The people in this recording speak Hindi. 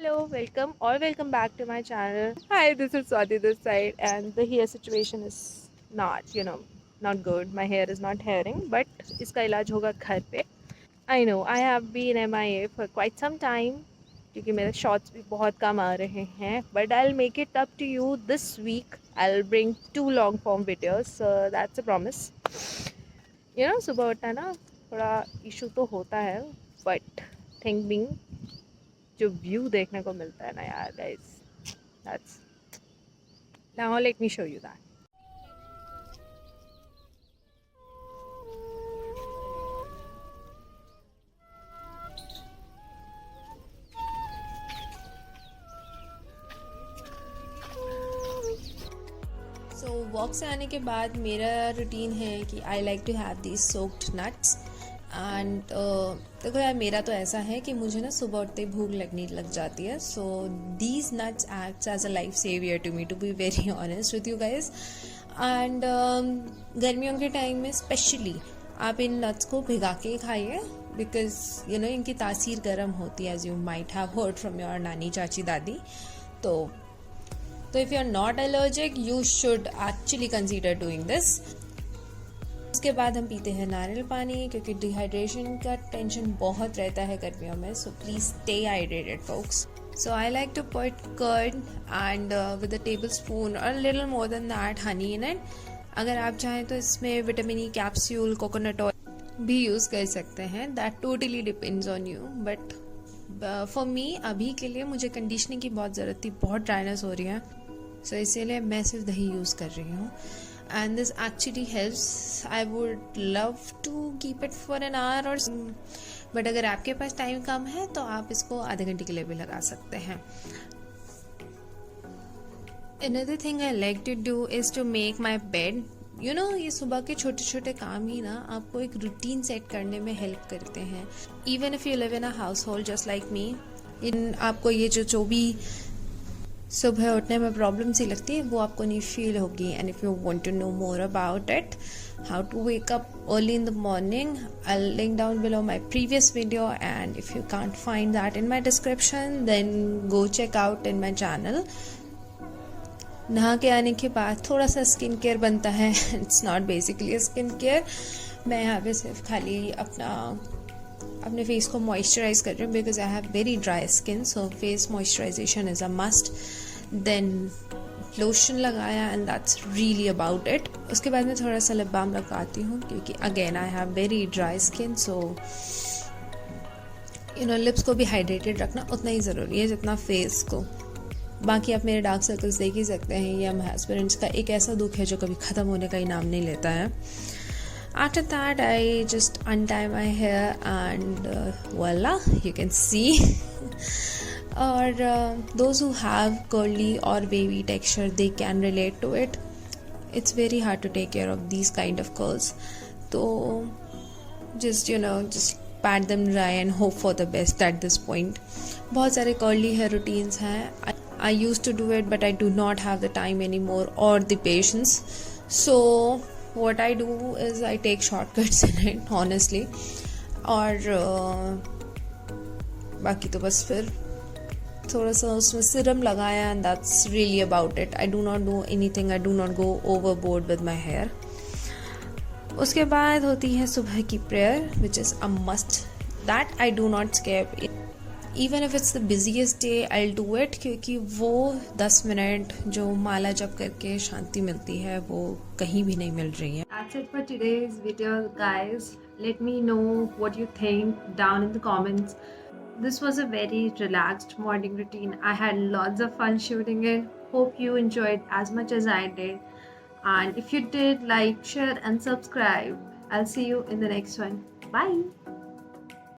Hello, welcome back to my channel. Hi, this is Swati this side, and the hair situation is not good. My hair is not hairing, but इसका इलाज होगा घर पे. I know I have been MIA for quite some time क्योंकि मेरे शॉर्ट्स भी बहुत कम आ रहे हैं. But I'll make it up to you this week. I'll bring 2 long form videos. That's a promise. सुबह उठना ना थोड़ा इशू तो होता है, but थिंग बिंग जो व्यू देखने को मिलता है ना यार guys, that's now let me show you that. So walk से आने के बाद मेरा रूटीन है कि I like to have these soaked nuts and देखो यार, मेरा तो ऐसा है कि मुझे ना सुबह उठते ही भूख लगने लग जाती है. So these nuts acts as a life saver to me, to be very honest with you guys. And गर्मियों के टाइम में स्पेशली आप इन नट्स को भिगा के खाइए बिकॉज इनकी तासीर गर्म होती है, as you might have heard from your नानी चाची दादी. तो if you are not allergic you should actually consider doing this. उसके बाद हम पीते हैं नारियल पानी क्योंकि डिहाइड्रेशन का टेंशन बहुत रहता है गर्मियों में. So please stay hydrated folks. So I like to put curd and with a tablespoon or a little more than that honey in it. अगर आप चाहें तो इसमें vitamin E capsule, coconut oil भी यूज़ कर सकते हैं. That totally depends on you. But for me अभी के लिए मुझे कंडीशनिंग की बहुत ज़रूरत थी, बहुत ड्राइनेस हो रही है. सो इसीलिए मैं सिर्फ दही यूज़ कर रही हूँ. And this actually helps. I would love to keep it for an hour or but अगर आपके पास टाइम कम है तो आप इसको आधे घंटे के लिए भी लगा सकते हैं. Another thing I like to do is to make my bed. ये सुबह के छोटे छोटे काम ही ना आपको एक रूटीन सेट करने में हेल्प करते हैं. Even if you live in a household just like me, आपको ये जो भी सुबह उठने में प्रॉब्लम सी लगती है वो आपको नहीं फील होगी. And if you want to know more about it, how to wake up early in the morning, I'll link down below my previous video, and if you can't find that in my description then go check out in my channel. नहा के आने के बाद थोड़ा सा स्किन केयर बनता है. It's not basically skin care. मैं यहाँ पे सिर्फ खाली अपने फेस को मॉइस्चराइज कर रही हूँ because I have very dry skin. So face moisturization is a must. Then lotion लगाया and that's really about it. उसके बाद मैं थोड़ा सा लिप बाम लगाती हूँ क्योंकि again I have very dry skin. So lips को भी हाइड्रेटेड रखना उतना ही ज़रूरी है जितना फेस को. बाकी आप मेरे डार्क सर्कल्स देख ही सकते हैं. ये हम हस्बैंड्स का एक ऐसा दुख है जो कभी ख़त्म होने का ही नाम नहीं लेता है. After that, I just untie my hair and voila, you can see. Or those who have curly or wavy texture, they can relate to it. It's very hard to take care of these kind of curls. So just pat them dry and hope for the best at this point. बहुत सारे curly hair routines हैं. I used to do it, but I do not have the time anymore or the patience. So what I do is I take shortcuts in it, honestly. और बाकी तो बस फिर थोड़ा सा उसमें सिरम लगाया and that's really about it. I do not do anything. I do not go overboard with my hair. उसके बाद होती है सुबह की prayer which is a must. That I do not skip. Even if it's the busiest day, I'll do it क्योंकि वो 10 मिनट जो माला जप करके शांति मिलती है वो कहीं भी नहीं मिल रही है. That's it for today's video, guys. Let me know what you think down in the comments. This was a very relaxed morning routine. I had lots of fun shooting it. Hope you enjoyed as much as I did. And if you did, like, share and subscribe. I'll see you in the next one. Bye.